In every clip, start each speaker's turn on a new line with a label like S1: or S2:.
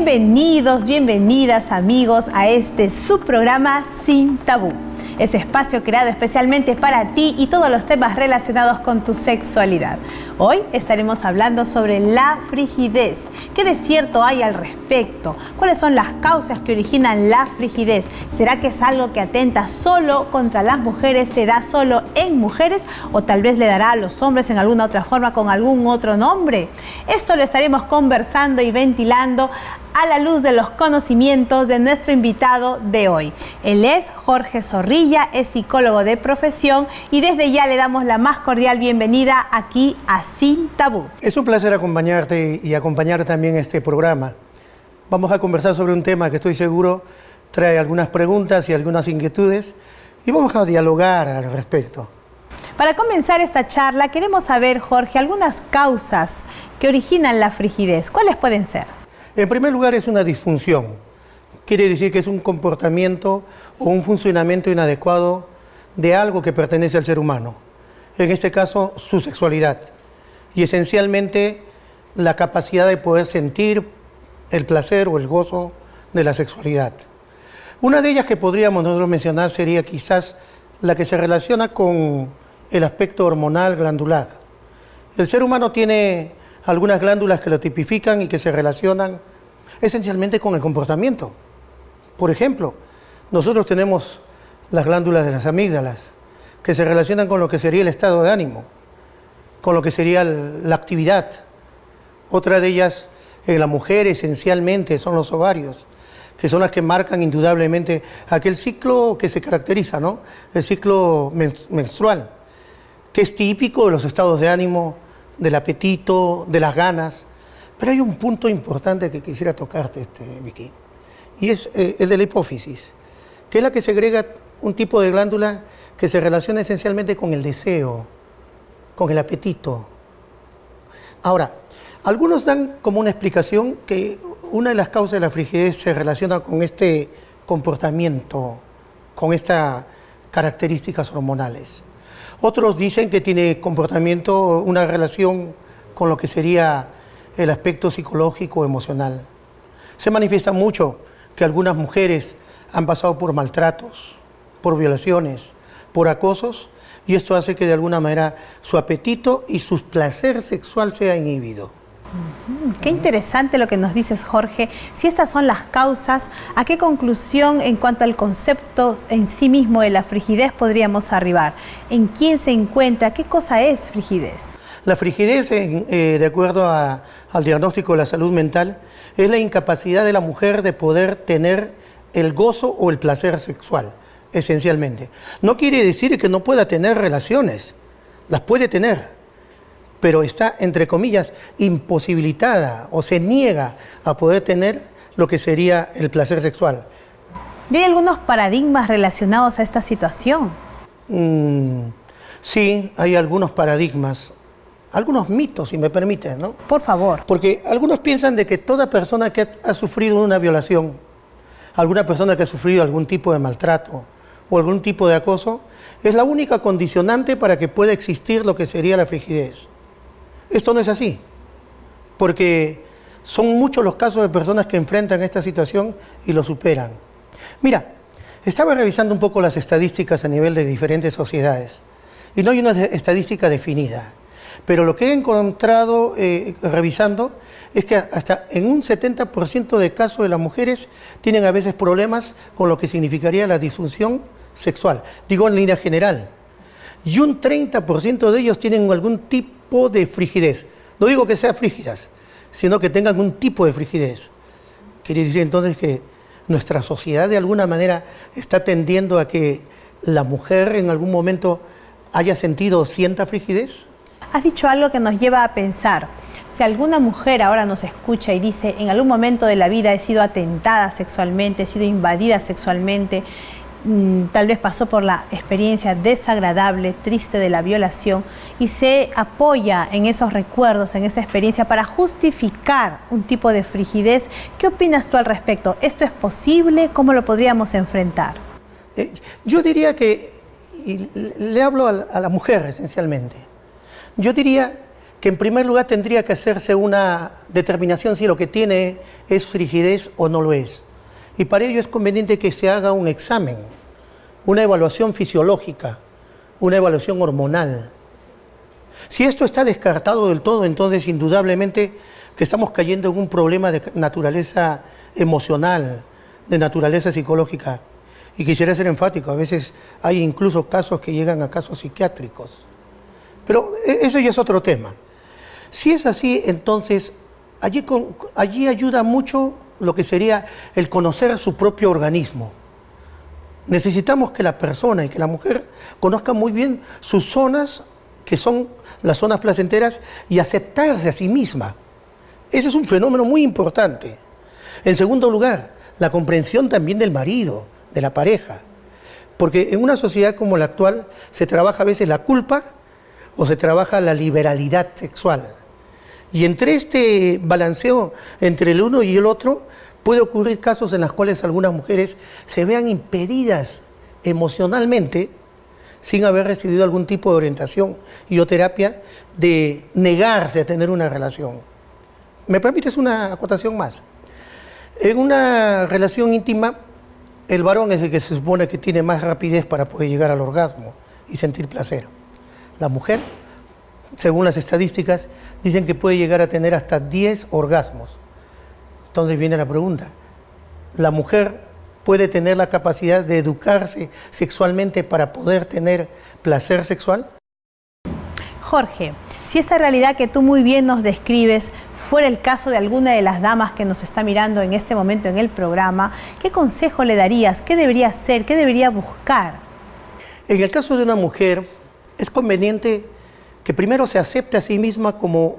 S1: Bienvenidos, bienvenidas amigos a este subprograma Sin Tabú. Ese espacio creado especialmente para ti y todos los temas relacionados con tu sexualidad. Hoy estaremos hablando sobre la frigidez. ¿Qué de cierto hay al respecto? ¿Cuáles son las causas que originan la frigidez? ¿Será que es algo que atenta solo contra las mujeres? ¿Se da solo en mujeres? ¿O tal vez le dará a los hombres en alguna otra forma con algún otro nombre? Eso lo estaremos conversando y ventilando a la luz de los conocimientos de nuestro invitado de hoy. Él es Jorge Zorrilla, es psicólogo de profesión y desde ya le damos la más cordial bienvenida aquí a Sin Tabú.
S2: Es un placer acompañarte y acompañar también este programa. Vamos a conversar sobre un tema que estoy seguro trae algunas preguntas y algunas inquietudes y vamos a dialogar al respecto.
S1: Para comenzar esta charla queremos saber, Jorge, algunas causas que originan la frigidez. ¿Cuáles pueden ser?
S2: En primer lugar, es una disfunción. Quiere decir que es un comportamiento o un funcionamiento inadecuado de algo que pertenece al ser humano. En este caso, su sexualidad. Y esencialmente, la capacidad de poder sentir el placer o el gozo de la sexualidad. Una de ellas que podríamos nosotros mencionar sería quizás la que se relaciona con el aspecto hormonal glandular. El ser humano tiene algunas glándulas que lo tipifican y que se relacionan esencialmente con el comportamiento. Por ejemplo, nosotros tenemos las glándulas de las amígdalas, que se relacionan con lo que sería el estado de ánimo, con lo que sería la actividad. Otra de ellas, en la mujer, esencialmente, son los ovarios, que son las que marcan indudablemente aquel ciclo que se caracteriza, ¿no? El ciclo menstrual, que es típico de los estados de ánimo, del apetito, de las ganas. Pero hay un punto importante que quisiera tocarte, Vicky, y es el de la hipófisis, que es la que segrega un tipo de glándula que se relaciona esencialmente con el deseo, con el apetito. Ahora, algunos dan como una explicación que una de las causas de la frigidez se relaciona con este comportamiento, con estas características hormonales. Otros dicen que tiene comportamiento, una relación con lo que sería el aspecto psicológico, emocional. Se manifiesta mucho que algunas mujeres han pasado por maltratos, por violaciones, por acosos, y esto hace que de alguna manera su apetito y su placer sexual sea inhibido.
S1: Qué interesante lo que nos dices, Jorge. Si estas son las causas, ¿a qué conclusión en cuanto al concepto en sí mismo de la frigidez podríamos arribar? ¿En quién se encuentra? ¿Qué cosa es frigidez?
S2: La frigidez, de acuerdo al diagnóstico de la salud mental, es la incapacidad de la mujer de poder tener el gozo o el placer sexual, esencialmente. No quiere decir que no pueda tener relaciones, las puede tener, pero está, entre comillas, imposibilitada o se niega a poder tener lo que sería el placer sexual.
S1: ¿Y hay algunos paradigmas relacionados a esta situación?
S2: Sí, hay algunos paradigmas, algunos mitos, si me permiten, ¿no?
S1: Por favor.
S2: Porque algunos piensan de que toda persona que ha sufrido una violación, alguna persona que ha sufrido algún tipo de maltrato o algún tipo de acoso, es la única condicionante para que pueda existir lo que sería la frigidez. Esto no es así, porque son muchos los casos de personas que enfrentan esta situación y lo superan. Mira, estaba revisando un poco las estadísticas a nivel de diferentes sociedades y no hay una estadística definida, pero lo que he encontrado revisando es que hasta en un 70% de casos de las mujeres tienen a veces problemas con lo que significaría la disfunción sexual, digo en línea general, y un 30% de ellos tienen algún tipo de frigidez. No digo que sean frígidas, sino que tengan un tipo de frigidez. Quiere decir entonces que nuestra sociedad de alguna manera está tendiendo a que la mujer en algún momento haya sentido o sienta frigidez.
S1: Has dicho algo que nos lleva a pensar. Si alguna mujer ahora nos escucha y dice, en algún momento de la vida he sido atentada sexualmente, he sido invadida sexualmente, tal vez pasó por la experiencia desagradable, triste de la violación y se apoya en esos recuerdos, en esa experiencia para justificar un tipo de frigidez. ¿Qué opinas tú al respecto? ¿Esto es posible? ¿Cómo lo podríamos enfrentar?
S2: Yo diría que, y le hablo a la mujer esencialmente, yo diría que en primer lugar tendría que hacerse una determinación si lo que tiene es frigidez o no lo es. Y para ello es conveniente que se haga un examen, una evaluación fisiológica, una evaluación hormonal. Si esto está descartado del todo, entonces indudablemente que estamos cayendo en un problema de naturaleza emocional, de naturaleza psicológica. Y quisiera ser enfático, a veces hay incluso casos que llegan a casos psiquiátricos. Pero eso ya es otro tema. Si es así, entonces allí ayuda mucho lo que sería el conocer su propio organismo. Necesitamos que la persona y que la mujer conozcan muy bien sus zonas, que son las zonas placenteras, y aceptarse a sí misma. Ese es un fenómeno muy importante. En segundo lugar, la comprensión también del marido, de la pareja. Porque en una sociedad como la actual se trabaja a veces la culpa o se trabaja la liberalidad sexual. Y entre este balanceo entre el uno y el otro puede ocurrir casos en los cuales algunas mujeres se vean impedidas emocionalmente, sin haber recibido algún tipo de orientación y o terapia, de negarse a tener una relación. ¿Me permites una acotación más? En una relación íntima, el varón es el que se supone que tiene más rapidez para poder llegar al orgasmo y sentir placer. La mujer, según las estadísticas, dicen que puede llegar a tener hasta 10 orgasmos. Entonces viene la pregunta, ¿la mujer puede tener la capacidad de educarse sexualmente para poder tener placer sexual?
S1: Jorge, si esta realidad que tú muy bien nos describes fuera el caso de alguna de las damas que nos está mirando en este momento en el programa, ¿qué consejo le darías? ¿Qué debería hacer? ¿Qué debería buscar?
S2: En el caso de una mujer, es conveniente que primero se acepte a sí misma como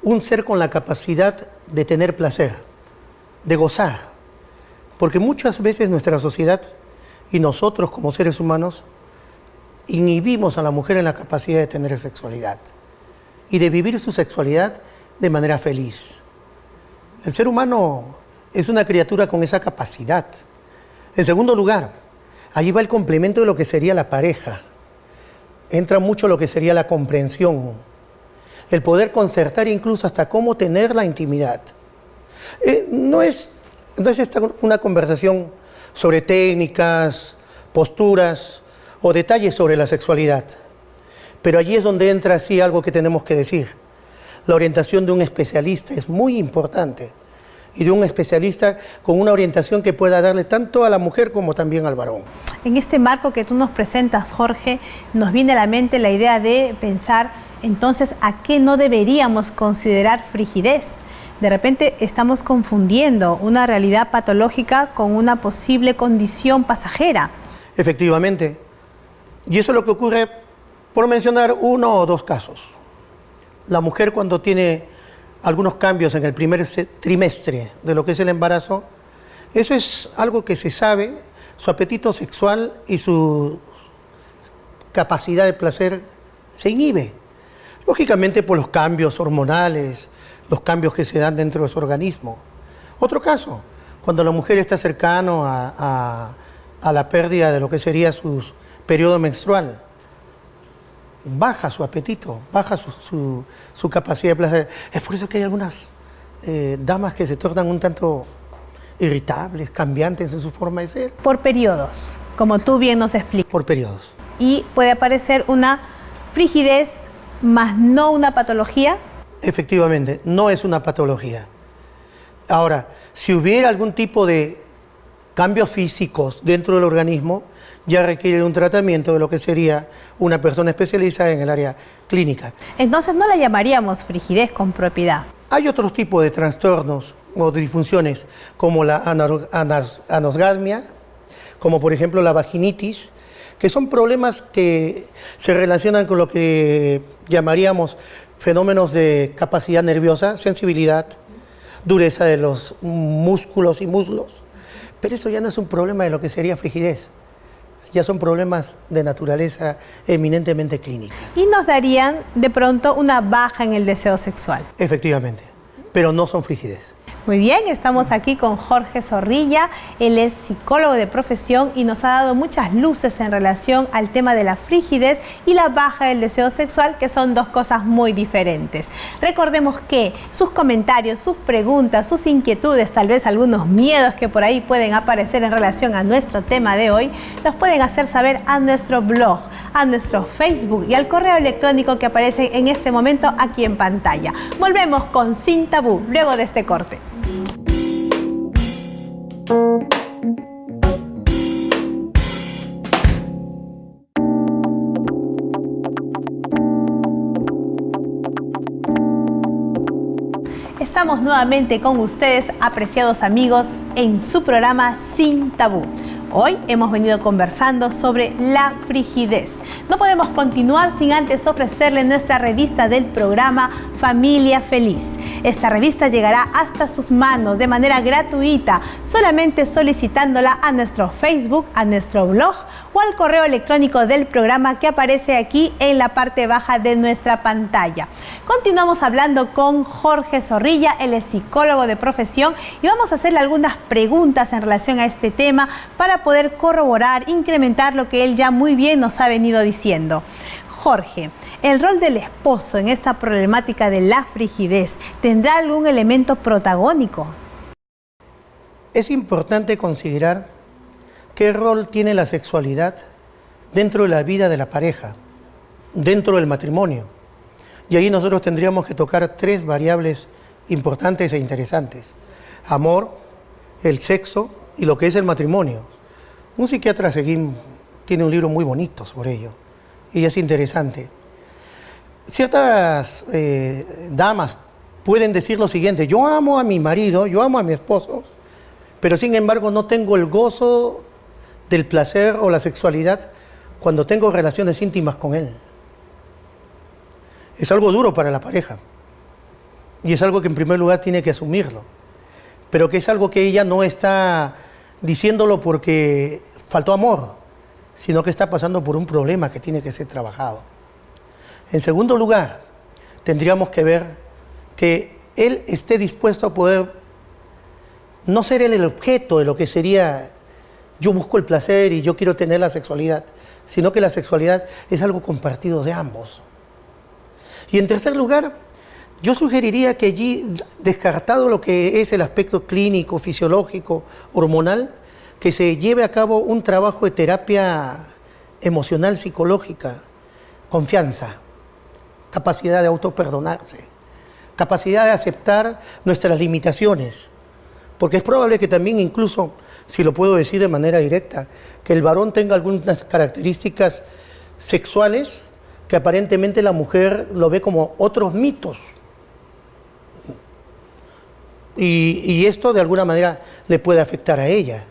S2: un ser con la capacidad de tener placer, de gozar. Porque muchas veces nuestra sociedad y nosotros como seres humanos inhibimos a la mujer en la capacidad de tener sexualidad y de vivir su sexualidad de manera feliz. El ser humano es una criatura con esa capacidad. En segundo lugar, allí va el complemento de lo que sería la pareja. Entra mucho lo que sería la comprensión, el poder concertar incluso hasta cómo tener la intimidad. No es esta una conversación sobre técnicas, posturas o detalles sobre la sexualidad, pero allí es donde entra sí algo que tenemos que decir. La orientación de un especialista es muy importante, y de un especialista con una orientación que pueda darle tanto a la mujer como también al varón.
S1: En este marco que tú nos presentas, Jorge, nos viene a la mente la idea de pensar entonces a qué no deberíamos considerar frigidez. De repente estamos confundiendo una realidad patológica con una posible condición pasajera.
S2: Efectivamente, y eso es lo que ocurre, por mencionar uno o dos casos. La mujer, cuando tiene algunos cambios en el primer trimestre de lo que es el embarazo, eso es algo que se sabe, su apetito sexual y su capacidad de placer se inhibe. Lógicamente por los cambios hormonales, los cambios que se dan dentro de su organismo. Otro caso, cuando la mujer está cercano a la pérdida de lo que sería su periodo menstrual, baja su apetito, baja su capacidad de placer. Es por eso que hay algunas damas que se tornan un tanto irritables, cambiantes en su forma de ser.
S1: Por periodos, como tú bien nos explicas.
S2: Por periodos.
S1: Y puede aparecer una frigidez, más no una patología.
S2: Efectivamente, no es una patología. Ahora, si hubiera algún tipo de cambios físicos dentro del organismo, ya requiere un tratamiento de lo que sería una persona especializada en el área clínica.
S1: Entonces no la llamaríamos frigidez con propiedad.
S2: Hay otros tipos de trastornos o de disfunciones, como la anosgasmia, como por ejemplo la vaginitis, que son problemas que se relacionan con lo que llamaríamos fenómenos de capacidad nerviosa, sensibilidad, dureza de los músculos y muslos. Pero eso ya no es un problema de lo que sería frigidez, ya son problemas de naturaleza eminentemente clínica.
S1: Y nos darían de pronto una baja en el deseo sexual.
S2: Efectivamente, pero no son frigidez.
S1: Muy bien, estamos aquí con Jorge Zorrilla, él es psicólogo de profesión y nos ha dado muchas luces en relación al tema de la frigidez y la baja del deseo sexual, que son dos cosas muy diferentes. Recordemos que sus comentarios, sus preguntas, sus inquietudes, tal vez algunos miedos que por ahí pueden aparecer en relación a nuestro tema de hoy, los pueden hacer saber a nuestro blog, a nuestro Facebook y al correo electrónico que aparece en este momento aquí en pantalla. Volvemos con Sin Tabú, luego de este corte. Estamos nuevamente con ustedes, apreciados amigos, en su programa Sin Tabú. Hoy hemos venido conversando sobre la frigidez. No podemos continuar sin antes ofrecerle nuestra revista del programa Familia Feliz. Esta revista llegará hasta sus manos de manera gratuita, solamente solicitándola a nuestro Facebook, a nuestro blog o al correo electrónico del programa que aparece aquí en la parte baja de nuestra pantalla. Continuamos hablando con Jorge Zorrilla, él es psicólogo de profesión y vamos a hacerle algunas preguntas en relación a este tema para poder corroborar, incrementar lo que él ya muy bien nos ha venido diciendo. Jorge, ¿el rol del esposo en esta problemática de la frigidez tendrá algún elemento protagónico?
S2: Es importante considerar qué rol tiene la sexualidad dentro de la vida de la pareja, dentro del matrimonio. Y ahí nosotros tendríamos que tocar tres variables importantes e interesantes: amor, el sexo y lo que es el matrimonio. Un psiquiatra Seguín tiene un libro muy bonito sobre ello y es interesante. Ciertas damas pueden decir lo siguiente: yo amo a mi marido, yo amo a mi esposo, pero sin embargo no tengo el gozo del placer o la sexualidad cuando tengo relaciones íntimas con él. Es algo duro para la pareja y es algo que en primer lugar tiene que asumirlo, pero que es algo que ella no está diciéndolo porque faltó amor, sino que está pasando por un problema que tiene que ser trabajado. En segundo lugar, tendríamos que ver que él esté dispuesto a poder no ser él el objeto de lo que sería yo busco el placer y yo quiero tener la sexualidad, sino que la sexualidad es algo compartido de ambos. Y en tercer lugar, yo sugeriría que allí, descartado lo que es el aspecto clínico, fisiológico, hormonal, que se lleve a cabo un trabajo de terapia emocional, psicológica, confianza, capacidad de autoperdonarse, capacidad de aceptar nuestras limitaciones, porque es probable que también, incluso, si lo puedo decir de manera directa, que el varón tenga algunas características sexuales que aparentemente la mujer lo ve como otros mitos. Y esto de alguna manera le puede afectar a ella.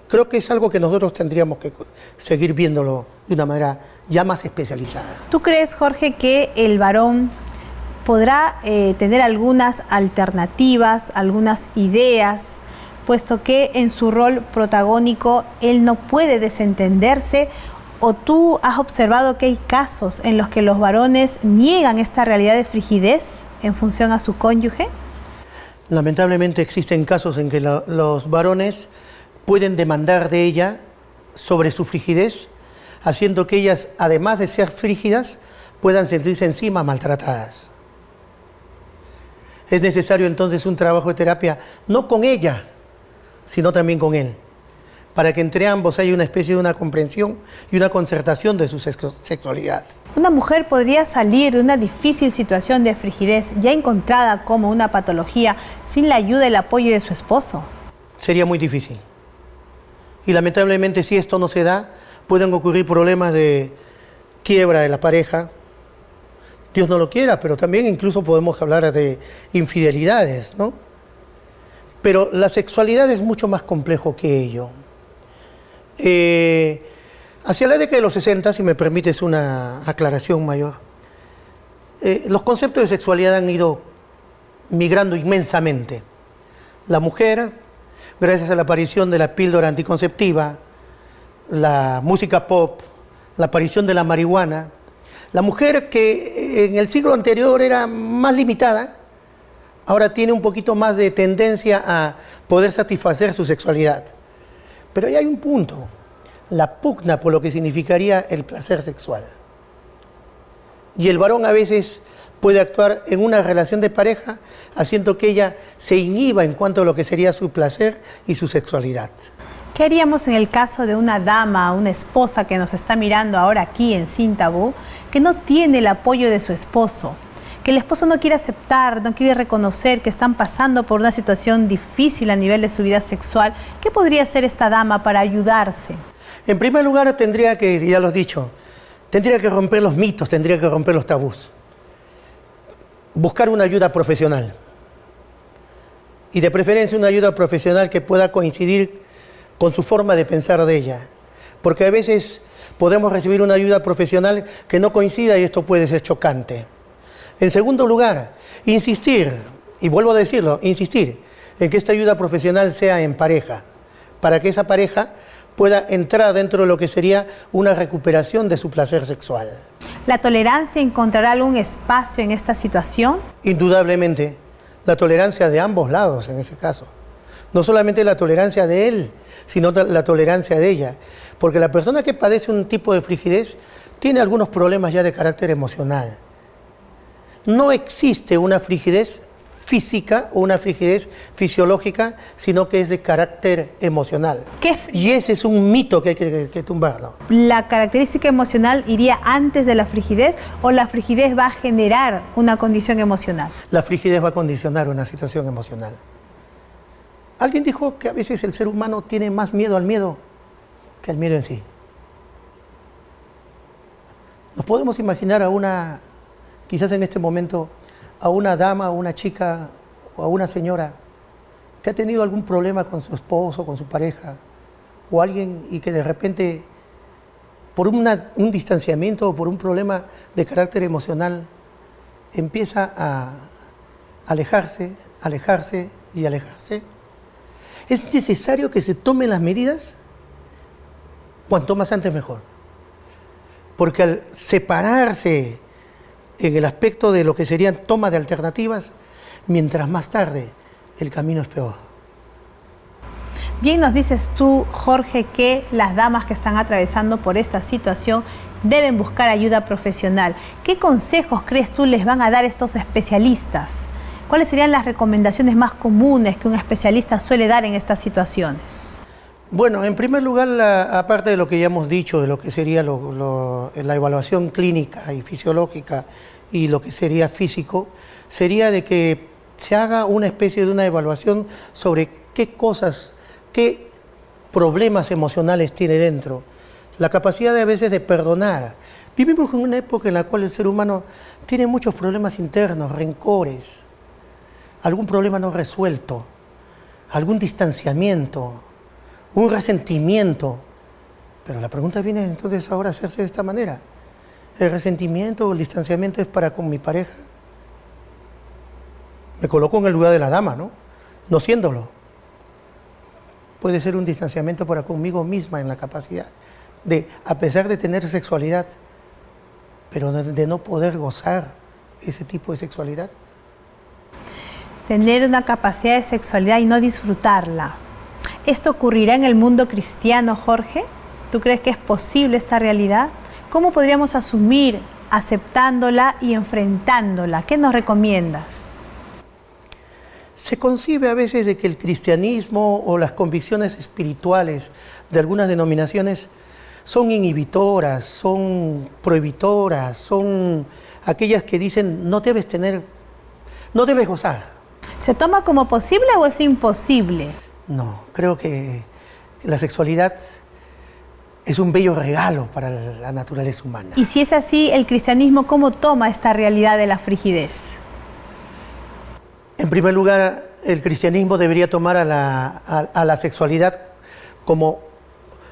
S2: Creo que es algo que nosotros tendríamos que seguir viéndolo de una manera ya más especializada.
S1: ¿Tú crees, Jorge, que el varón podrá tener algunas alternativas, algunas ideas, puesto que en su rol protagónico él no puede desentenderse? ¿O tú has observado que hay casos en los que los varones niegan esta realidad de frigidez en función a su cónyuge?
S2: Lamentablemente existen casos en que los varones pueden demandar de ella sobre su frigidez, haciendo que ellas, además de ser frígidas, puedan sentirse encima maltratadas. Es necesario entonces un trabajo de terapia, no con ella, sino también con él, para que entre ambos haya una especie de una comprensión y una concertación de su sexualidad.
S1: Una mujer podría salir de una difícil situación de frigidez ya encontrada como una patología sin la ayuda y el apoyo de su esposo.
S2: Sería muy difícil. Y lamentablemente, si esto no se da, pueden ocurrir problemas de quiebra de la pareja. Dios no lo quiera, pero también incluso podemos hablar de infidelidades, ¿no? Pero la sexualidad es mucho más complejo que ello. Hacia la década de los 60, si me permites una aclaración mayor, los conceptos de sexualidad han ido migrando inmensamente. La mujer, gracias a la aparición de la píldora anticonceptiva, la música pop, la aparición de la marihuana, la mujer que en el siglo anterior era más limitada, ahora tiene un poquito más de tendencia a poder satisfacer su sexualidad. Pero ahí hay un punto, la pugna por lo que significaría el placer sexual. Y el varón a veces puede actuar en una relación de pareja haciendo que ella se inhiba en cuanto a lo que sería su placer y su sexualidad.
S1: ¿Qué haríamos en el caso de una dama, una esposa que nos está mirando ahora aquí en Sin Tabú, que no tiene el apoyo de su esposo? Que el esposo no quiere aceptar, no quiere reconocer que están pasando por una situación difícil a nivel de su vida sexual. ¿Qué podría hacer esta dama para ayudarse?
S2: En primer lugar tendría que, ya lo has dicho, tendría que romper los mitos, tendría que romper los tabús. Buscar una ayuda profesional. Y de preferencia una ayuda profesional que pueda coincidir con su forma de pensar de ella. Porque a veces podemos recibir una ayuda profesional que no coincida y esto puede ser chocante. En segundo lugar, insistir, y vuelvo a decirlo, insistir en que esta ayuda profesional sea en pareja, para que esa pareja pueda entrar dentro de lo que sería una recuperación de su placer sexual.
S1: ¿La tolerancia encontrará algún espacio en esta situación?
S2: Indudablemente, la tolerancia de ambos lados en ese caso. No solamente la tolerancia de él, sino la tolerancia de ella. Porque la persona que padece un tipo de frigidez tiene algunos problemas ya de carácter emocional. No existe una frigidez física o una frigidez fisiológica, sino que es de carácter emocional. Y ese es un mito que hay que tumbarlo.
S1: ¿La característica emocional iría antes de la frigidez o la frigidez va a generar una condición emocional?
S2: La frigidez va a condicionar una situación emocional. Alguien dijo que a veces el ser humano tiene más miedo al miedo que al miedo en sí. Nos podemos imaginar quizás en este momento, a una dama, a una chica o a una señora que ha tenido algún problema con su esposo, con su pareja, o alguien y que de repente, por un distanciamiento o por un problema de carácter emocional, empieza a alejarse y alejarse. Es necesario que se tomen las medidas cuanto más antes mejor. Porque al separarse en el aspecto de lo que serían toma de alternativas, mientras más tarde el camino es peor.
S1: Bien nos dices tú, Jorge, que las damas que están atravesando por esta situación deben buscar ayuda profesional. ¿Qué consejos crees tú les van a dar estos especialistas? ¿Cuáles serían las recomendaciones más comunes que un especialista suele dar en estas situaciones?
S2: Bueno, en primer lugar, aparte de lo que ya hemos dicho, de lo que sería la evaluación clínica y fisiológica y lo que sería físico, sería de que se haga una especie de una evaluación sobre qué cosas, qué problemas emocionales tiene dentro. La capacidad de a veces de perdonar. Vivimos en una época en la cual el ser humano tiene muchos problemas internos, rencores, algún problema no resuelto, algún distanciamiento, un resentimiento. Pero la pregunta viene entonces ahora a hacerse de esta manera. ¿El resentimiento o el distanciamiento es para con mi pareja? Me coloco en el lugar de la dama, ¿no? No siéndolo. Puede ser un distanciamiento para conmigo misma en la capacidad de, a pesar de tener sexualidad, pero de no poder gozar ese tipo de sexualidad.
S1: Tener una capacidad de sexualidad y no disfrutarla. ¿Esto ocurrirá en el mundo cristiano, Jorge? ¿Tú crees que es posible esta realidad? ¿Cómo podríamos asumir aceptándola y enfrentándola? ¿Qué nos recomiendas?
S2: Se concibe a veces de que el cristianismo o las convicciones espirituales de algunas denominaciones son inhibitoras, son prohibitoras, son aquellas que dicen no debes gozar.
S1: ¿Se toma como posible o es imposible?
S2: No, creo que la sexualidad es un bello regalo para la naturaleza humana.
S1: Y si es así, ¿el cristianismo cómo toma esta realidad de la frigidez?
S2: En primer lugar, el cristianismo debería tomar a la sexualidad como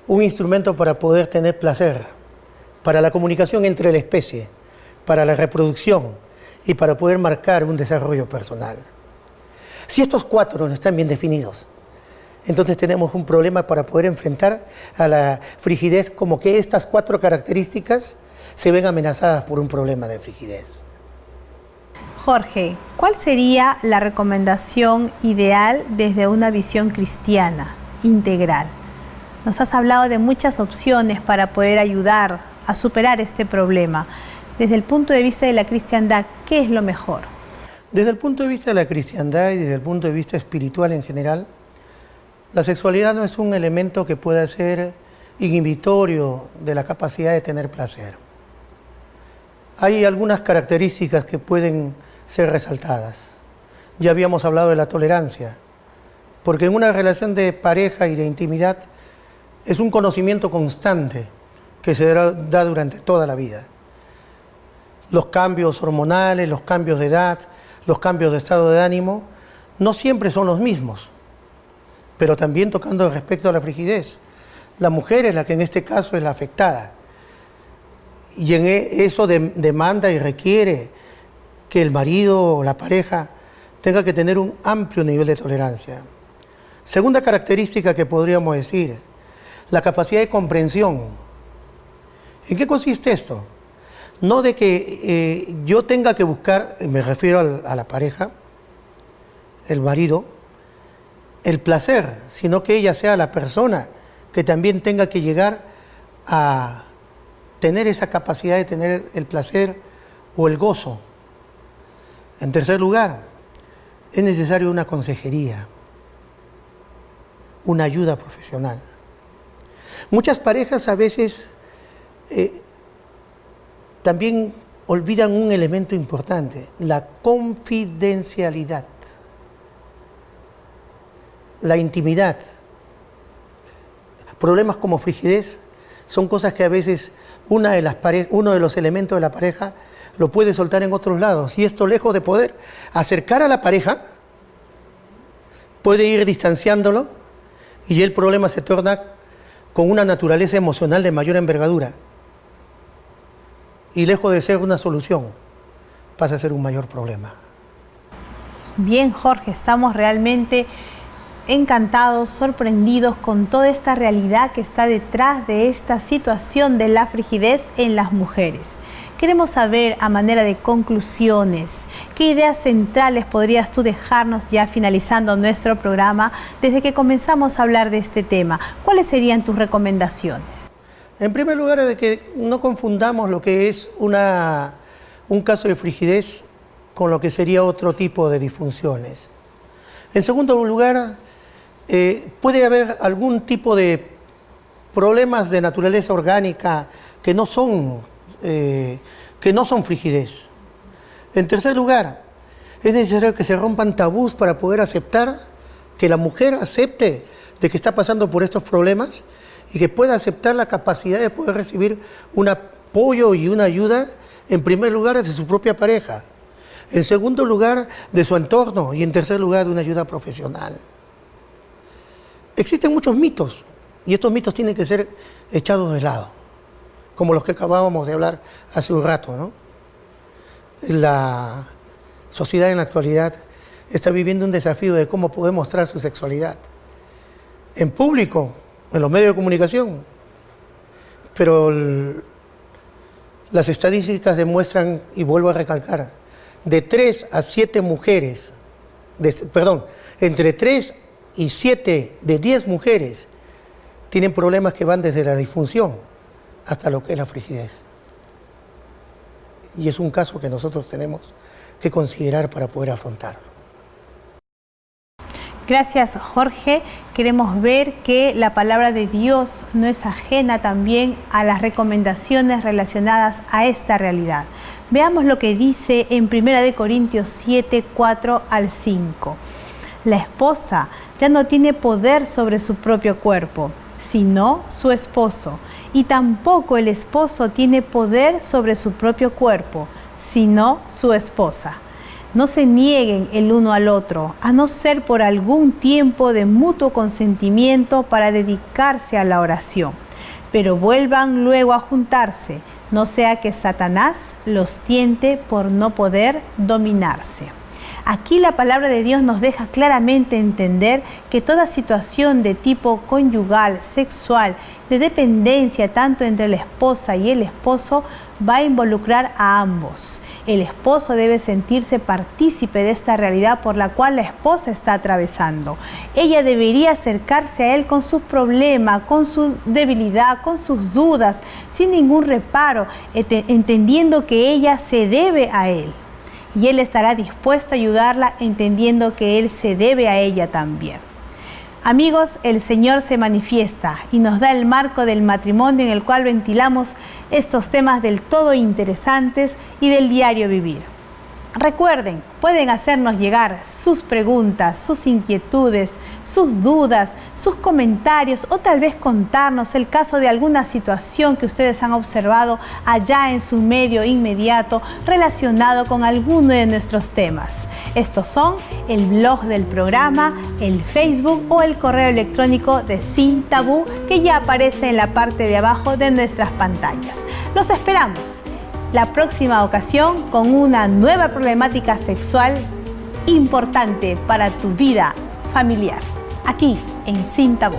S2: un instrumento para poder tener placer, para la comunicación entre la especie, para la reproducción y para poder marcar un desarrollo personal. Si estos cuatro no están bien definidos, entonces tenemos un problema para poder enfrentar a la frigidez, como que estas cuatro características se ven amenazadas por un problema de frigidez.
S1: Jorge, ¿cuál sería la recomendación ideal desde una visión cristiana, integral? Nos has hablado de muchas opciones para poder ayudar a superar este problema. Desde el punto de vista de la cristiandad, ¿qué es lo mejor?
S2: Desde el punto de vista de la cristiandad y desde el punto de vista espiritual en general, la sexualidad no es un elemento que pueda ser inhibitorio de la capacidad de tener placer. Hay algunas características que pueden ser resaltadas. Ya habíamos hablado de la tolerancia, porque en una relación de pareja y de intimidad es un conocimiento constante que se da durante toda la vida. Los cambios hormonales, los cambios de edad, los cambios de estado de ánimo, no siempre son los mismos, pero también tocando respecto a la frigidez. La mujer es la que en este caso es la afectada, y en eso demanda y requiere que el marido o la pareja tenga que tener un amplio nivel de tolerancia. Segunda característica que podríamos decir, la capacidad de comprensión. ¿En qué consiste esto? No de que yo tenga que buscar, me refiero a la pareja, el marido, el placer, sino que ella sea la persona que también tenga que llegar a tener esa capacidad de tener el placer o el gozo. En tercer lugar, es necesario una consejería, una ayuda profesional. Muchas parejas a veces también olvidan un elemento importante, la confidencialidad, la intimidad. Problemas como frigidez son cosas que a veces uno de los elementos de la pareja lo puede soltar en otros lados, y esto, lejos de poder acercar a la pareja, puede ir distanciándolo, y el problema se torna con una naturaleza emocional de mayor envergadura, y lejos de ser una solución, pasa a ser un mayor problema.
S1: Bien, Jorge, estamos realmente encantados, sorprendidos con toda esta realidad que está detrás de esta situación de la frigidez en las mujeres. Queremos saber, a manera de conclusiones, qué ideas centrales podrías tú dejarnos ya finalizando nuestro programa desde que comenzamos a hablar de este tema. ¿Cuáles serían tus recomendaciones?
S2: En primer lugar, de que no confundamos lo que es un caso de frigidez con lo que sería otro tipo de disfunciones. En segundo lugar, puede haber algún tipo de problemas de naturaleza orgánica que no son frigidez. En tercer lugar, es necesario que se rompan tabús para poder aceptar, que la mujer acepte de que está pasando por estos problemas y que pueda aceptar la capacidad de poder recibir un apoyo y una ayuda, en primer lugar, de su propia pareja, en segundo lugar, de su entorno, y en tercer lugar, de una ayuda profesional. Existen muchos mitos, y estos mitos tienen que ser echados de lado, como los que acabábamos de hablar hace un rato, ¿no? La sociedad en la actualidad está viviendo un desafío de cómo poder mostrar su sexualidad en público, en los medios de comunicación, pero las estadísticas demuestran, y vuelvo a recalcar, de 3 a 7 mujeres, entre 3 y 7 de 10 mujeres tienen problemas que van desde la disfunción hasta lo que es la frigidez. Y es un caso que nosotros tenemos que considerar para poder afrontarlo.
S1: Gracias, Jorge. Queremos ver que la palabra de Dios no es ajena también a las recomendaciones relacionadas a esta realidad. Veamos lo que dice en 1 Corintios 7, 4 al 5. La esposa ya no tiene poder sobre su propio cuerpo, sino su esposo. Y tampoco el esposo tiene poder sobre su propio cuerpo, sino su esposa. No se nieguen el uno al otro, a no ser por algún tiempo de mutuo consentimiento para dedicarse a la oración. Pero vuelvan luego a juntarse, no sea que Satanás los tiente por no poder dominarse. Aquí la palabra de Dios nos deja claramente entender que toda situación de tipo conyugal, sexual, de dependencia tanto entre la esposa y el esposo va a involucrar a ambos. El esposo debe sentirse partícipe de esta realidad por la cual la esposa está atravesando. Ella debería acercarse a él con sus problemas, con su debilidad, con sus dudas, sin ningún reparo, entendiendo que ella se debe a él. Y él estará dispuesto a ayudarla, entendiendo que él se debe a ella también. Amigos, el Señor se manifiesta y nos da el marco del matrimonio en el cual ventilamos estos temas del todo interesantes y del diario vivir. Recuerden, pueden hacernos llegar sus preguntas, sus inquietudes, sus dudas, sus comentarios o tal vez contarnos el caso de alguna situación que ustedes han observado allá en su medio inmediato relacionado con alguno de nuestros temas. Estos son el blog del programa, el Facebook o el correo electrónico de Sin Tabú que ya aparece en la parte de abajo de nuestras pantallas. Los esperamos la próxima ocasión con una nueva problemática sexual importante para tu vida familiar, aquí en Sin Tabú.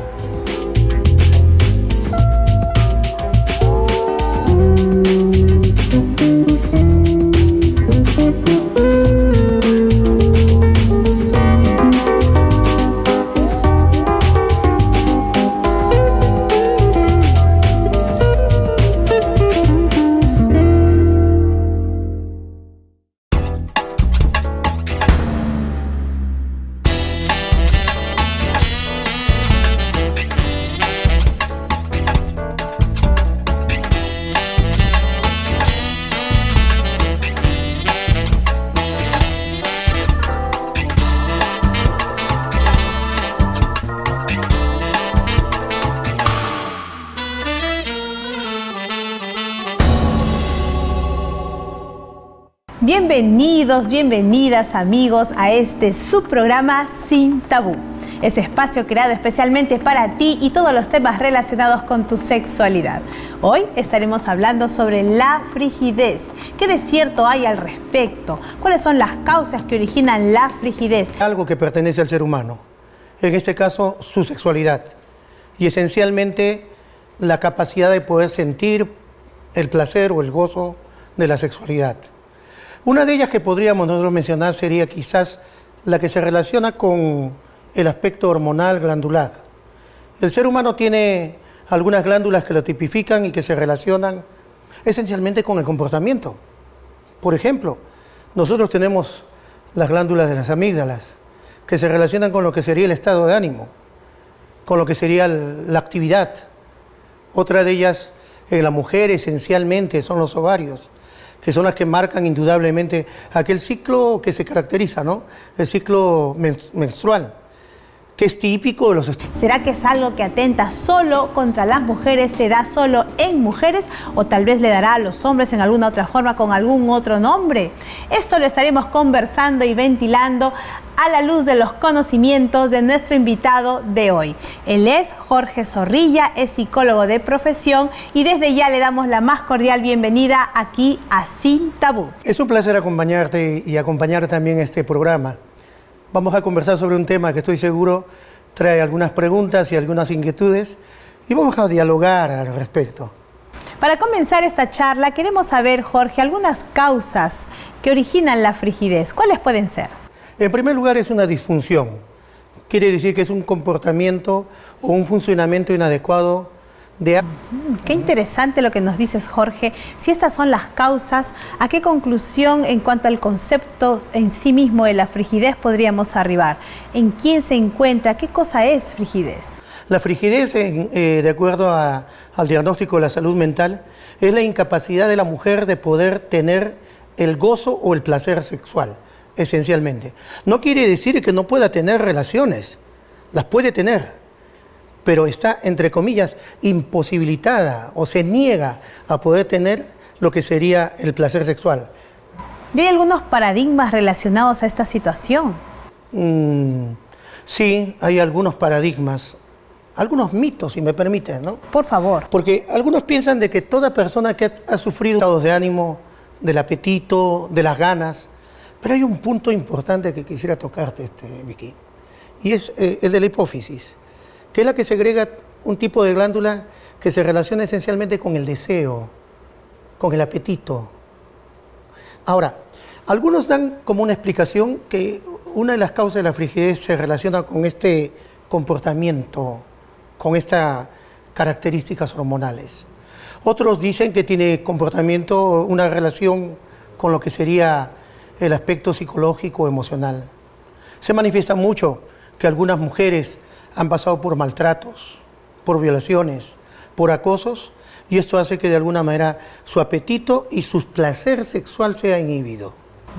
S1: Bienvenidos, bienvenidas amigos a este subprograma Sin Tabú. Ese espacio creado especialmente para ti y todos los temas relacionados con tu sexualidad. Hoy estaremos hablando sobre la frigidez. ¿Qué de cierto hay al respecto? ¿Cuáles son las causas que originan la frigidez?
S2: Algo que pertenece al ser humano, en este caso su sexualidad, y esencialmente la capacidad de poder sentir el placer o el gozo de la sexualidad. Una de ellas que podríamos nosotros mencionar sería quizás la que se relaciona con el aspecto hormonal glandular. El ser humano tiene algunas glándulas que lo tipifican y que se relacionan esencialmente con el comportamiento. Por ejemplo, nosotros tenemos las glándulas de las amígdalas, que se relacionan con lo que sería el estado de ánimo, con lo que sería la actividad. Otra de ellas, en la mujer esencialmente, son los ovarios, que son las que marcan indudablemente aquel ciclo que se caracteriza, ¿no? El ciclo menstrual, que es típico de los estilos.
S1: ¿Será que es algo que atenta solo contra las mujeres, se da solo en mujeres o tal vez le dará a los hombres en alguna otra forma con algún otro nombre? Esto lo estaremos conversando y ventilando a la luz de los conocimientos de nuestro invitado de hoy. Él es Jorge Zorrilla, es psicólogo de profesión y desde ya le damos la más cordial bienvenida aquí a Sin Tabú.
S2: Es un placer acompañarte y acompañar también este programa. Vamos a conversar sobre un tema que estoy seguro trae algunas preguntas y algunas inquietudes y vamos a dialogar al respecto.
S1: Para comenzar esta charla queremos saber, Jorge, algunas causas que originan la frigidez. ¿Cuáles pueden ser?
S2: En primer lugar, es una disfunción. Quiere decir que es un comportamiento o un funcionamiento inadecuado de...
S1: Qué interesante lo que nos dices, Jorge. Si estas son las causas, ¿a qué conclusión en cuanto al concepto en sí mismo de la frigidez podríamos arribar? ¿En quién se encuentra? ¿Qué cosa es frigidez?
S2: La frigidez, de acuerdo al diagnóstico de la salud mental, es la incapacidad de la mujer de poder tener el gozo o el placer sexual, esencialmente. No quiere decir que no pueda tener relaciones, las puede tener, pero está, entre comillas, imposibilitada o se niega a poder tener lo que sería el placer sexual.
S1: ¿Y hay algunos paradigmas relacionados a esta situación?
S2: Sí, hay algunos paradigmas, algunos mitos, si me permiten, ¿no?
S1: Por favor.
S2: Porque algunos piensan de que toda persona que ha sufrido estados de ánimo, del apetito, de las ganas, Pero hay un punto importante que quisiera tocarte, Vicky, y es el de la hipófisis, que es la que segrega un tipo de glándula que se relaciona esencialmente con el deseo, con el apetito. Ahora, algunos dan como una explicación que una de las causas de la frigidez se relaciona con este comportamiento, con estas características hormonales. Otros dicen que tiene comportamiento, una relación con lo que sería el aspecto psicológico, emocional. Se manifiesta mucho que algunas mujeres han pasado por maltratos, por violaciones, por acosos, y esto hace que de alguna manera su apetito y su placer sexual sea inhibido.